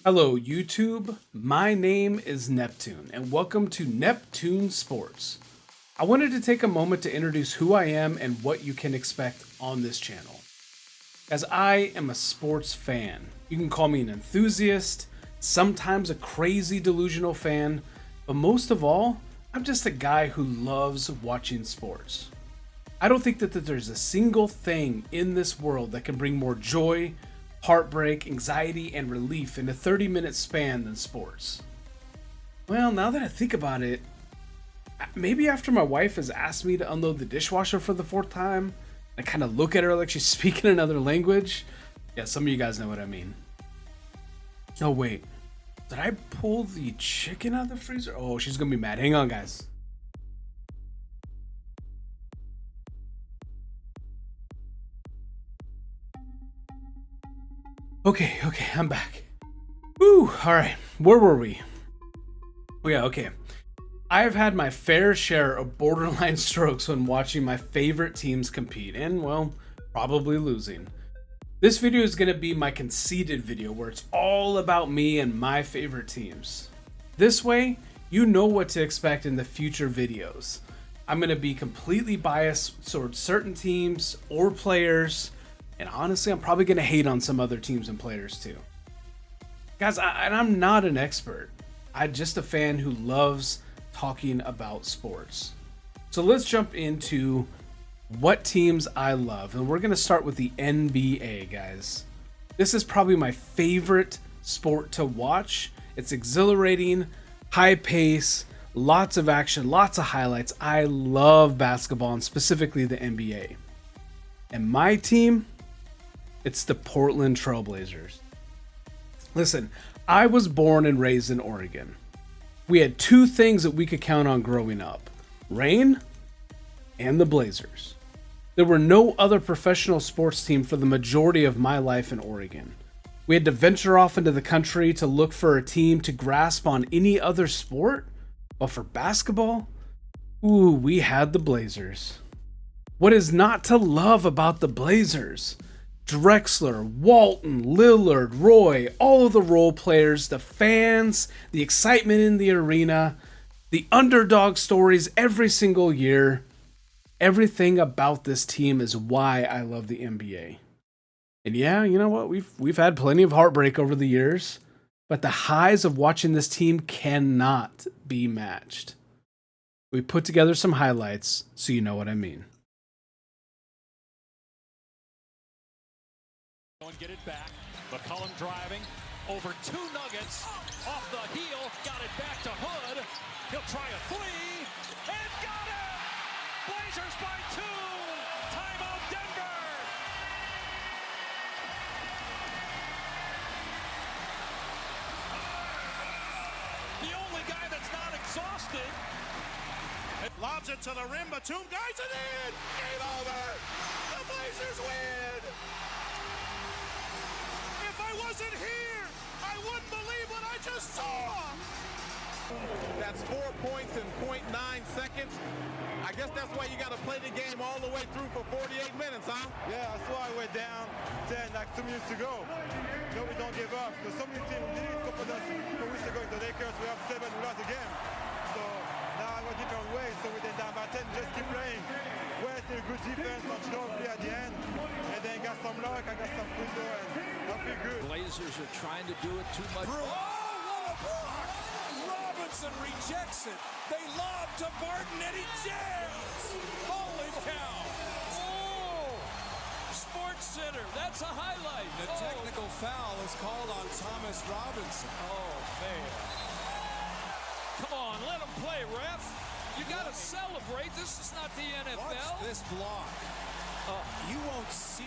Hello YouTube, my name is Neptune and welcome to Neptune Sports. I wanted to take a moment to introduce who I am and what you can expect on this channel. As I am a sports fan, you can call me an enthusiast, sometimes a crazy delusional fan, but most of all, I'm just a guy who loves watching sports. I don't think that there's a single thing in this world that can bring more joy, heartbreak, anxiety, and relief in a 30-minute span than sports. Well, now that I think about it, maybe after my wife has asked me to unload the dishwasher for the fourth time, I kind of look at her like she's speaking another language. Yeah, some of you guys know what I mean. Oh wait, did I pull the chicken out of the freezer? Oh, she's gonna be mad. Hang on, guys. Okay, I'm back. Woo, all right, where were we? Oh yeah, okay. I've had my fair share of borderline strokes when watching my favorite teams compete and, well, probably losing. This video is gonna be my conceited video where it's all about me and my favorite teams. This way, you know what to expect in the future videos. I'm gonna be completely biased towards certain teams or players, and honestly, I'm probably going to hate on some other teams and players too. Guys, I'm not an expert. I'm just a fan who loves talking about sports. So let's jump into what teams I love. And we're going to start with the NBA, guys. This is probably my favorite sport to watch. It's exhilarating, high pace, lots of action, lots of highlights. I love basketball and specifically the NBA. And my team, it's the Portland Trailblazers. Listen, I was born and raised in Oregon. We had two things that we could count on growing up: rain and the Blazers. There were no other professional sports team for the majority of my life in Oregon. We had to venture off into the country to look for a team to grasp on any other sport, but for basketball, ooh, we had the Blazers. What is not to love about the Blazers? Drexler, Walton, Lillard, Roy, all of the role players, the fans, the excitement in the arena, the underdog stories every single year. Everything about this team is why I love the NBA. And yeah, you know what? We've had plenty of heartbreak over the years, but the highs of watching this team cannot be matched. We put together some highlights so you know what I mean. And get it back. McCollum driving over two Nuggets off the heel, got it back to Hood. He'll try a three and got it. Blazers by two. Timeout Denver. The only guy that's not exhausted. It lobs it to the rim. Batum guys it in. Game over. The Blazers win. If I wasn't here, I wouldn't believe what I just saw. That's 4 points in 0.9 seconds. I guess that's why you got to play the game all the way through for 48 minutes, huh? Yeah, that's why we're down 10, like 2 minutes to go. No, we don't give up. There's so many teams we didn't confidence 2 weeks ago in the Lakers. We have 7, we lost the game. So now we're different ways. So we're down by 10, just keep playing. We're still good defense, not sure play at the end. And then got some luck, I got some window, and I feel good. Blazers are trying to do it too much. Oh, what a block! Robinson rejects it. They lob to Barton and he jams. Holy cow! Oh! Sports Center, that's a highlight. The technical foul is called on Thomas Robinson. Oh, man. Come on, let him play, ref. You got to celebrate. This is not the NFL. Watch this block. You won't see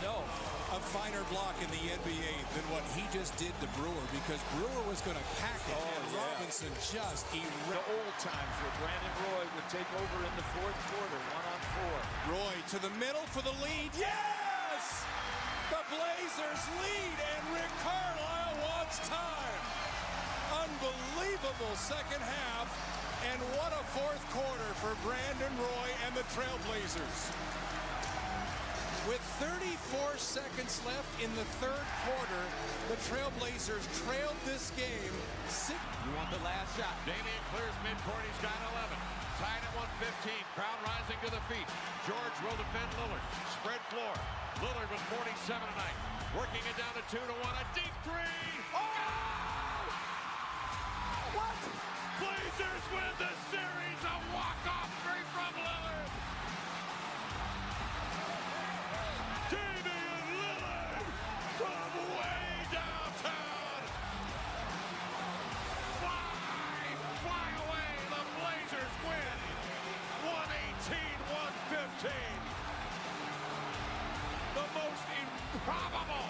a finer block in the NBA than what he just did to Brewer, because Brewer was going to pack it, and Robinson just The old times where Brandon Roy would take over in the fourth quarter, 1-on-4. Roy to the middle for the lead. Yes! The Blazers lead, and Rick Carlisle wants time. Unbelievable second half, and what a fourth quarter for Brandon Roy and the Trailblazers. With 34 seconds left in the third quarter, the Trailblazers trailed this game. You want the last shot. Damian clears midcourt. He's got 11. Tied at 115. Crowd rising to the feet. George will defend Lillard. Spread floor. Lillard with 47 tonight. Working it down to 2-1. A deep three. Oh! What? Blazers win the series. A walk-off three from Lillard. Damian Lillard from way downtown. Fly away. The Blazers win. 118-115. The most improbable,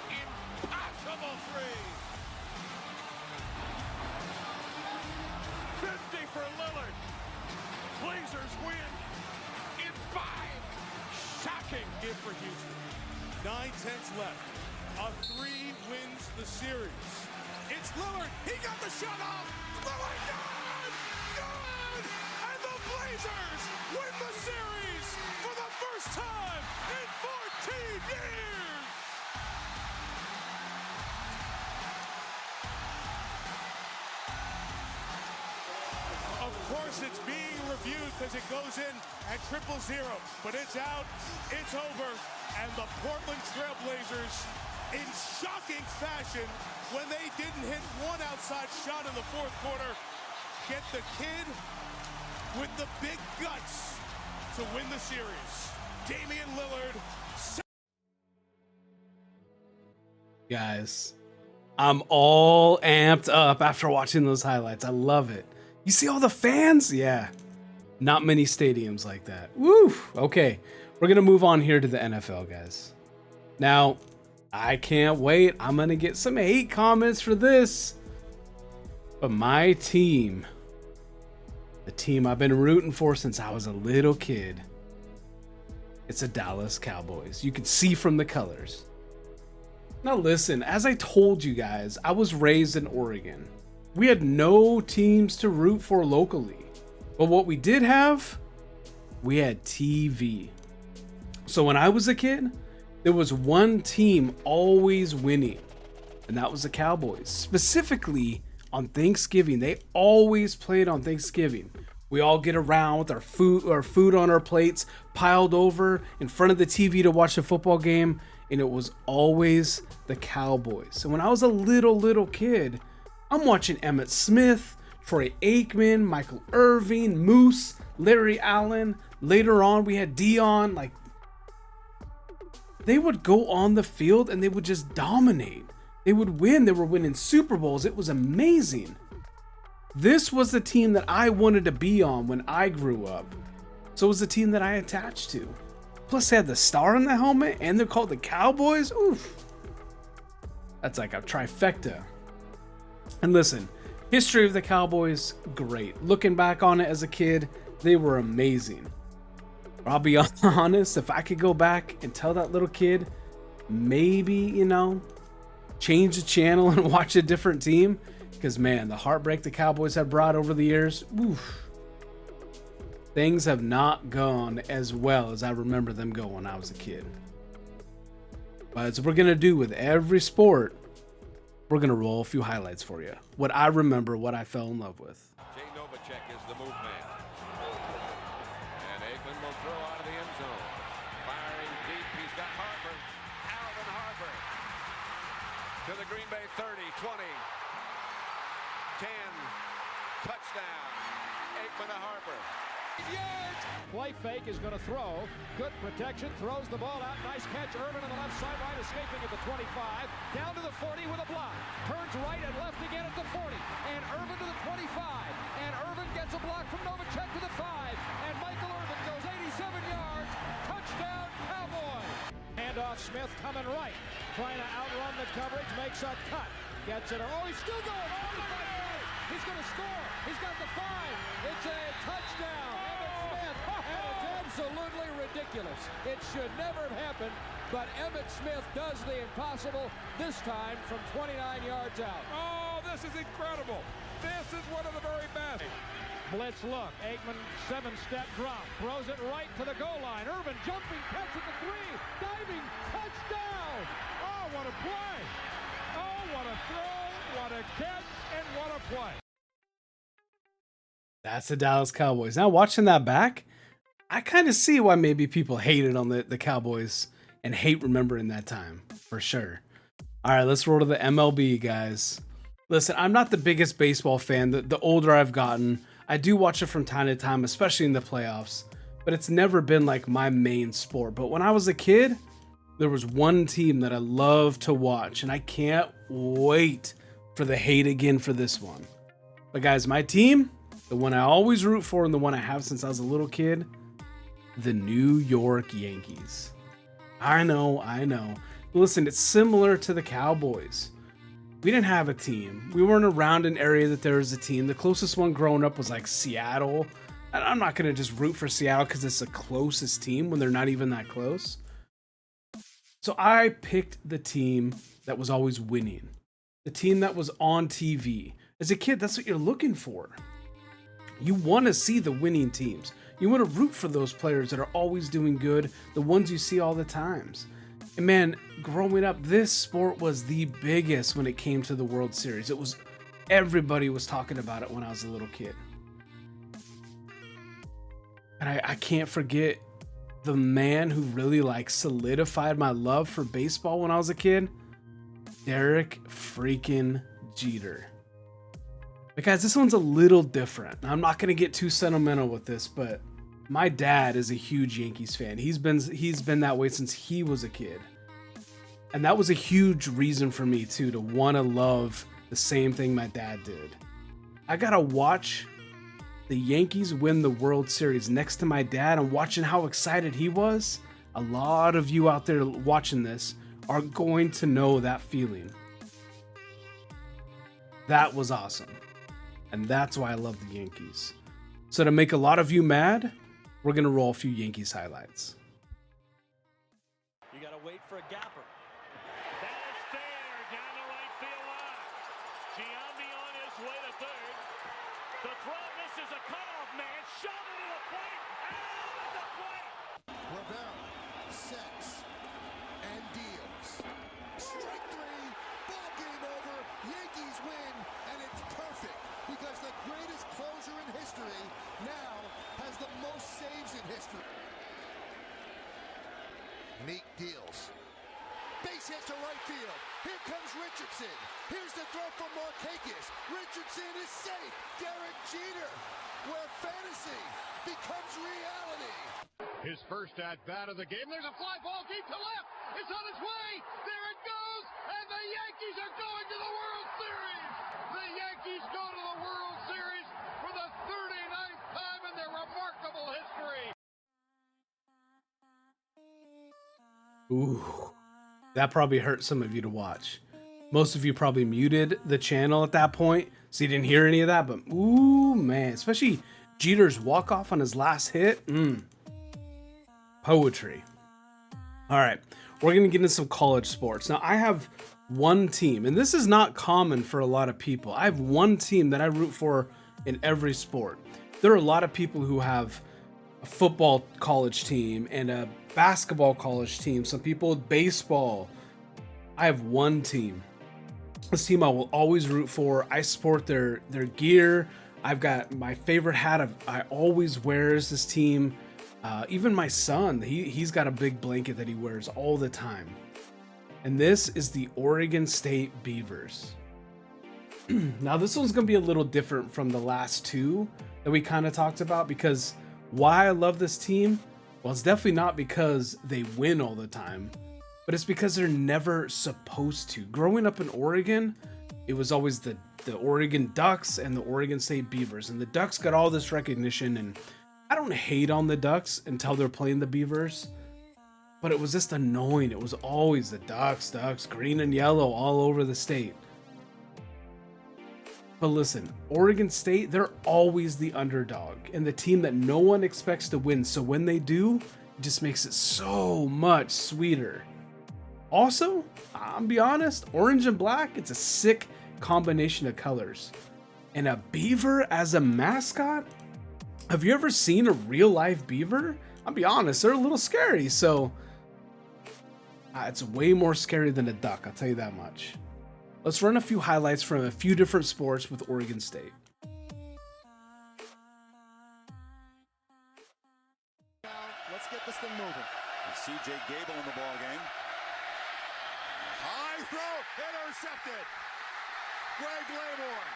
impossible three. 50 for Lillard. Blazers win in 5. Shocking Give for Houston. 9/10 left. A 3 wins the series. It's Lillard. He got the shot off. Lillard, good! Good! And the Blazers win the series for the first time in 14 years! Of course, it's being reviewed because it goes in at 0-0, but it's out, it's over, and the Portland Trailblazers, in shocking fashion, when they didn't hit one outside shot in the fourth quarter, get the kid with the big guts to win the series. Damian Lillard. Guys, I'm all amped up after watching those highlights. I love it. You see all the fans? Yeah. Not many stadiums like that. Woo! Okay, we're going to move on here to the NFL, guys. Now, I can't wait. I'm going to get some hate comments for this. But my team, the team I've been rooting for since I was a little kid, it's the Dallas Cowboys. You can see from the colors. Now listen, as I told you guys, I was raised in Oregon. We had no teams to root for locally. But what we did have, we had TV. So when I was a kid, there was one team always winning, and that was the Cowboys. Specifically on Thanksgiving. They always played on Thanksgiving. We all get around with our food on our plates, piled over in front of the TV to watch a football game, and it was always the Cowboys. So when I was a little kid, I'm watching Emmitt Smith, Troy Aikman, Michael Irvin, Moose, Larry Allen. Later on, we had Dion. Like, they would go on the field and they would just dominate. They would win. They were winning Super Bowls. It was amazing. This was the team that I wanted to be on when I grew up. So it was the team that I attached to. Plus, they had the star in the helmet and they're called the Cowboys. Oof. That's like a trifecta. And listen, history of the Cowboys, great. Looking back on it as a kid, they were amazing. But I'll be honest, if I could go back and tell that little kid, maybe, change the channel and watch a different team, because man, the heartbreak the Cowboys have brought over the years, oof, things have not gone as well as I remember them going when I was a kid. But as we're gonna do with every sport, we're gonna roll a few highlights for you. What I remember, what I fell in love with. Jay Novacek is the move man. And Aikman will throw out of the end zone. Firing deep, he's got Harper. Alvin Harper. To the Green Bay 30, 20. 10. Touchdown. Aikman to Harper. Yards. Play fake is going to throw. Good protection. Throws the ball out. Nice catch. Irvin on the left sideline, escaping at the 25. Down to the 40 with a block. Turns right and left again at the 40. And Irvin to the 25. And Irvin gets a block from Novacek to the 5. And Michael Irvin goes 87 yards. Touchdown, Cowboys. Handoff, Smith coming right. Trying to outrun the coverage. Makes a cut. Gets it. Oh, he's still going. Oh, he's going to score. He's got the 5. It's a touchdown. And it's absolutely ridiculous. It should never have happened, but Emmitt Smith does the impossible, this time from 29 yards out. Oh, this is incredible. This is one of the very best. Blitz look. Aikman 7-step drop. Throws it right to the goal line. Irvin jumping, catch at the 3. Diving, touchdown. Oh, what a play. Oh, what a throw, what a catch, and what a play. That's the Dallas Cowboys. Now watching that back, I kind of see why maybe people hated on the Cowboys and hate remembering that time, for sure. All right, let's roll to the MLB, guys. Listen, I'm not the biggest baseball fan. The older I've gotten, I do watch it from time to time, especially in the playoffs, but it's never been like my main sport. But when I was a kid, there was one team that I loved to watch, and I can't wait for the hate again for this one. But guys, my team, the one I always root for and the one I have since I was a little kid, the New York Yankees. I know. But listen, it's similar to the Cowboys. We didn't have a team. We weren't around an area that there was a team. The closest one growing up was like Seattle. And I'm not going to just root for Seattle because it's the closest team when they're not even that close. So I picked the team that was always winning. The team that was on TV. As a kid, that's what you're looking for. You want to see the winning teams. You want to root for those players that are always doing good, the ones you see all the times. And man, growing up, this sport was the biggest when it came to the World Series. Everybody was talking about it when I was a little kid. And I can't forget the man who really solidified my love for baseball when I was a kid, Derek freaking Jeter. But guys, this one's a little different. I'm not going to get too sentimental with this, but my dad is a huge Yankees fan. He's been that way since he was a kid. And that was a huge reason for me too, to want to love the same thing my dad did. I got to watch the Yankees win the World Series next to my dad and watching how excited he was. A lot of you out there watching this are going to know that feeling. That was awesome. And that's why I love the Yankees. So to make a lot of you mad, we're going to roll a few Yankees highlights. You got to wait for a gapper. That is fair down the right field line. Giambi on his way to third. The throw misses a cutoff man. Shot into the plate. Out of the plate. Rivera sets and deals. Strike 3. Ball game over. Yankees win, and it's perfect because the greatest closer in history now has the most saves in history. Meek deals. Base hit to right field. Here comes Richardson. Here's the throw from Markakis. Richardson is safe. Derek Jeter, where fantasy becomes reality. His first at-bat of the game. There's a fly ball deep to left. It's on its way. There it goes. And the Yankees are going to the World Series. The Yankees go to the World Series for the 39th time in their remarkable history. Ooh, that probably hurt some of you to watch. Most of you probably muted the channel at that point, so you didn't hear any of that, but ooh, man, especially Jeter's walk-off on his last hit. Poetry. All right, we're going to get into some college sports. Now, I have one team, and this is not common for a lot of people. I have one team that I root for in every sport. There are a lot of people who have a football college team and a basketball college team. Some people with baseball. I have one team. This team I will always root for. I sport their gear. I've got my favorite hat I always wears this team. Even my son, he's got a big blanket that he wears all the time. And this is the Oregon State Beavers. Now this one's going to be a little different from the last two that we kind of talked about, because why I love this team? Well, it's definitely not because they win all the time, but it's because they're never supposed to. Growing up in Oregon, it was always the Oregon Ducks and the Oregon State Beavers, and the Ducks got all this recognition, and I don't hate on the Ducks until they're playing the Beavers, but it was just annoying. It was always the Ducks, green and yellow all over the state. But listen, Oregon State, they're always the underdog and the team that no one expects to win. So when they do, it just makes it so much sweeter. Also, I'll be honest, orange and black, it's a sick combination of colors. And a beaver as a mascot? Have you ever seen a real life beaver? I'll be honest, they're a little scary. So it's way more scary than a duck, I'll tell you that much. Let's run a few highlights from a few different sports with Oregon State. Let's get this thing moving. C.J. Gable in the ball game. High throw, intercepted. Greg Laybourne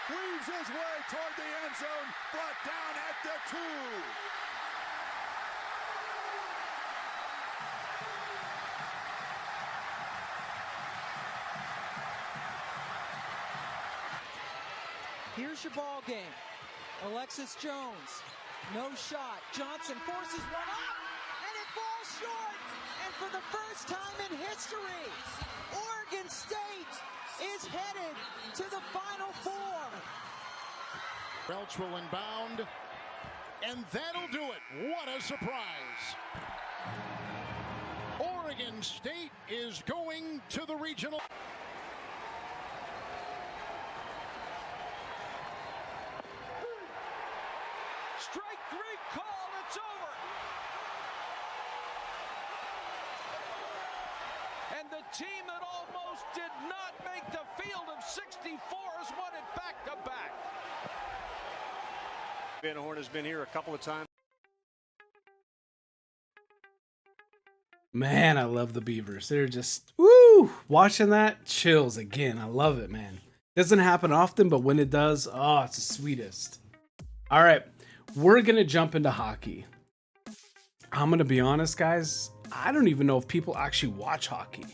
weaves his way toward the end zone, brought down at the 2. Here's your ball game. Alexis Jones, no shot. Johnson forces one up, and it falls short. And for the first time in history, Oregon State is headed to the Final Four. Welch will inbound, and that'll do it. What a surprise. Oregon State is going to the regional. Strike 3 call, it's over. And the team that almost did not make the field of 64 has won it back to back. Van Horn has been here a couple of times. Man, I love the Beavers. They're just, woo! Watching that, chills again. I love it, man. Doesn't happen often, but when it does, oh, it's the sweetest. All right, we're going to jump into hockey. I'm going to be honest, guys. I don't even know if people actually watch hockey.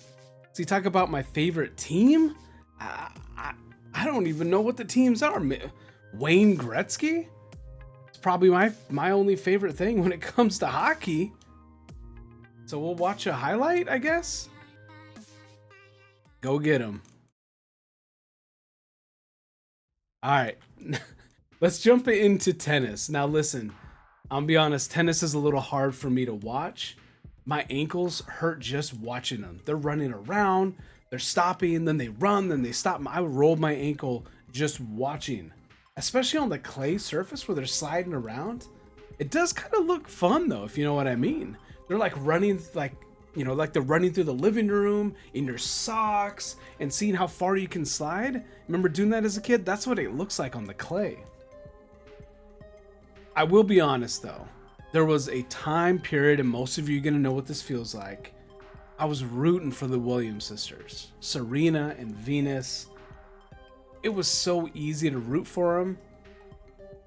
So you talk about my favorite team? I don't even know what the teams are. Wayne Gretzky? It's probably my only favorite thing when it comes to hockey. So we'll watch a highlight, I guess. Go get him. All right. Let's jump into tennis. Now listen, I'll be honest, tennis is a little hard for me to watch. My ankles hurt just watching them. They're running around, they're stopping, then they run, then they stop. I rolled my ankle just watching, especially on the clay surface where they're sliding around. It does kind of look fun though, if you know what I mean. They're like running, like they're running through the living room in your socks and seeing how far you can slide. Remember doing that as a kid? That's what it looks like on the clay. I will be honest though. There was a time period, and most of you are going to know what this feels like. I was rooting for the Williams sisters, Serena and Venus. It was so easy to root for them.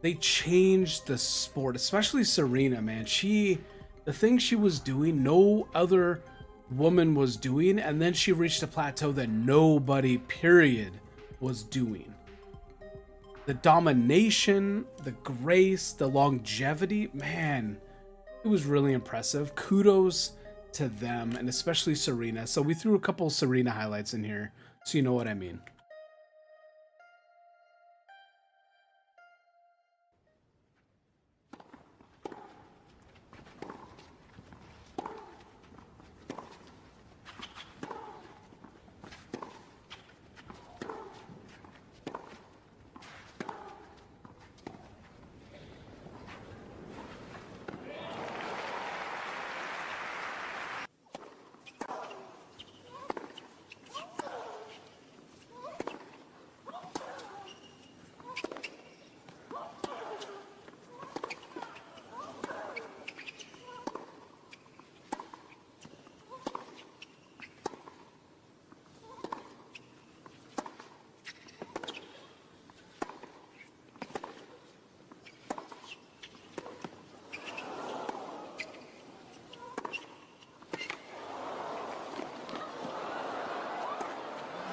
They changed the sport, especially Serena, man. The thing she was doing, no other woman was doing, and then she reached a plateau that nobody, period, was doing. The domination, the grace, the longevity, man, it was really impressive. Kudos to them, and especially Serena. So we threw a couple Serena highlights in here, so you know what I mean.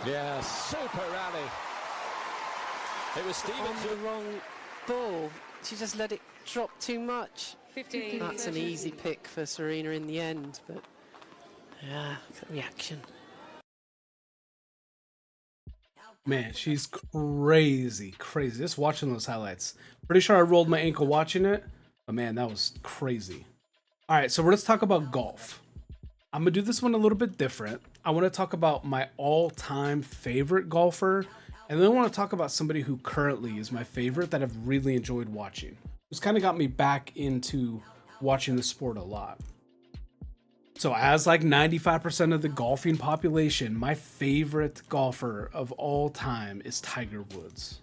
Yeah, super rally. It was Stevens. On the wrong ball. She just let it drop too much. 15. That's an easy pick for Serena in the end, but yeah, reaction. Man, she's crazy. Just watching those highlights. Pretty sure I rolled my ankle watching it, but man, that was crazy. All right, so let's talk about golf. I'm gonna do this one a little bit different. I want to talk about my all-time favorite golfer And then I want to talk about somebody who currently is my favorite that I've really enjoyed watching. Who's kind of got me back into watching the sport a lot. So as like 95% of the golfing population, my favorite golfer of all time is Tiger Woods.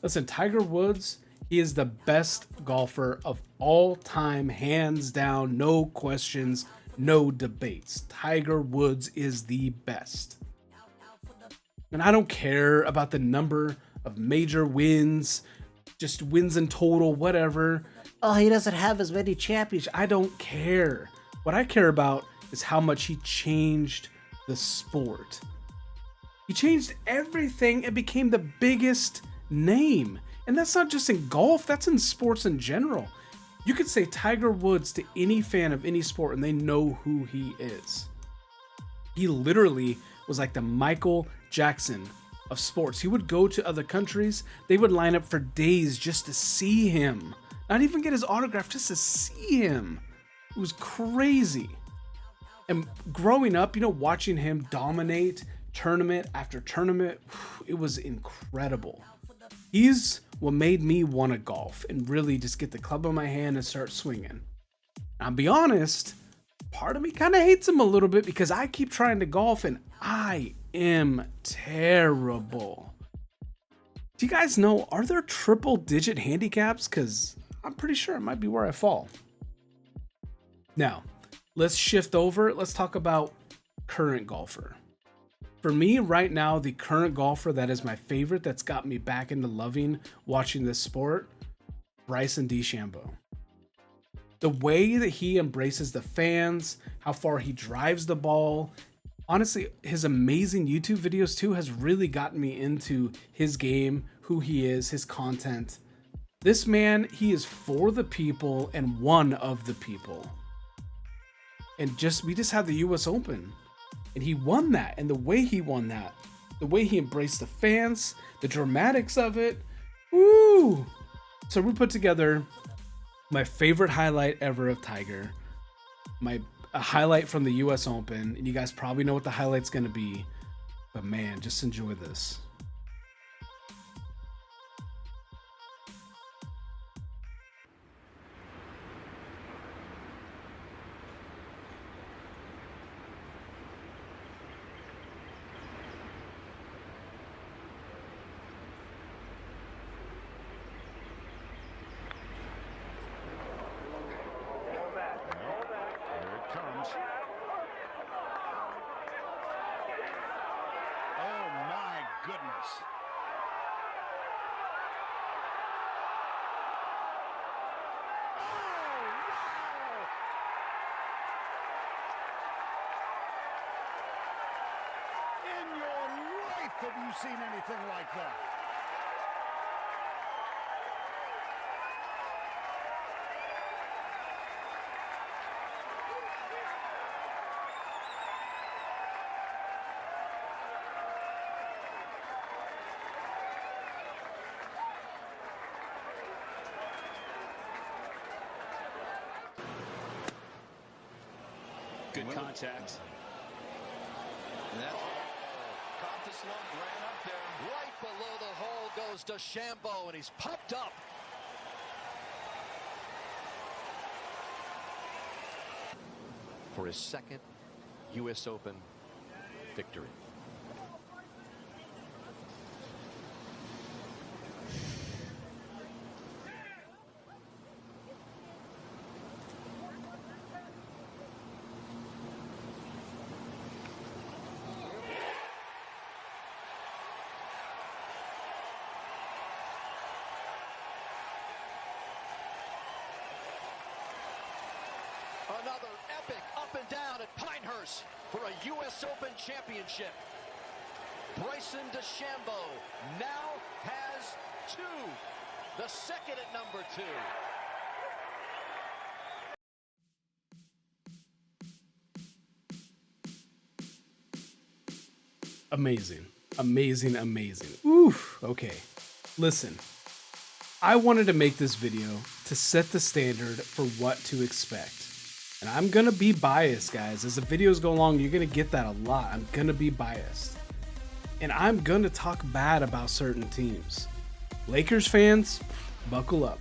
Listen, Tiger Woods, he is the best golfer of all time, hands down, no questions, no debates. Tiger Woods is the best. And I don't care about the number of major wins, just wins in total, whatever. Oh, he doesn't have as many championships. I don't care. What I care about is how much he changed the sport. He changed everything and became the biggest name. And that's not just in golf, that's in sports in general. You could say Tiger Woods to any fan of any sport and they know who he is. He literally was like the Michael Jackson of sports. He would go to other countries, they would line up for days just to see him. Not even get his autograph, just to see him. It was crazy. And growing up, watching him dominate tournament after tournament, it was incredible. He's what made me want to golf and really just get the club in my hand and start swinging. I'll be honest, part of me kind of hates him a little bit because I keep trying to golf and I am terrible. Do you guys know, are there triple digit handicaps? Because I'm pretty sure it might be where I fall. Now, let's shift over. Let's talk about current golfer. For me right now, the current golfer that is my favorite, that's got me back into loving watching this sport, Bryson DeChambeau. The way that he embraces the fans, how far he drives the ball, honestly, his amazing YouTube videos too has really gotten me into his game, who he is, his content. This man, he is for the people and one of the people. And we just had the US Open and he won that. And the way he won that, the way he embraced the fans, the dramatics of it. Woo! So we put together my favorite highlight ever of Tiger, a highlight from the US Open. And you guys probably know what the highlight's going to be, but man, just enjoy this. Goodness. In your life have you seen anything like that? Good contact. Caught the slump, ran up there. Right below the hole goes DeChambeau, and he's popped up. For his second U.S. Open victory. Another epic up and down at Pinehurst for a U.S. Open championship. Bryson DeChambeau now has two, the second at number 2. Amazing, amazing, amazing. Oof, okay. Listen, I wanted to make this video to set the standard for what to expect. And I'm gonna be biased, guys. As the videos go along, you're gonna get that a lot. I'm gonna be biased. and I'm gonna talk bad about certain teams. Lakers fans, buckle up.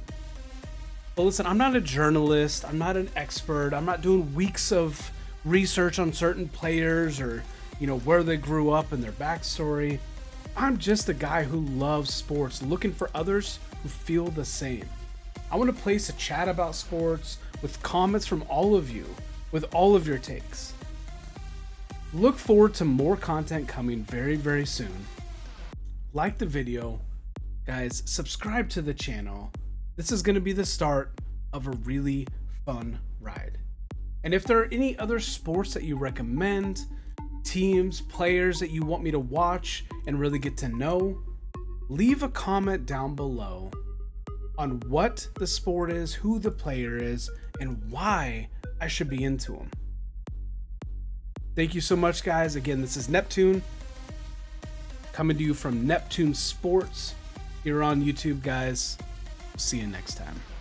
But listen, I'm not a journalist, I'm not an expert, I'm not doing weeks of research on certain players or, where they grew up and their backstory. I'm just a guy who loves sports, looking for others who feel the same. I want to place a chat about sports with comments from all of you, with all of your takes. Look forward to more content coming very, very soon. Like the video. Guys, subscribe to the channel. This is going to be the start of a really fun ride. And if there are any other sports that you recommend, teams, players that you want me to watch and really get to know, leave a comment down below on what the sport is, who the player is, and why I should be into them. Thank you so much, guys. Again, this is Neptune, coming to you from Neptune Sports here on YouTube, guys. See you next time.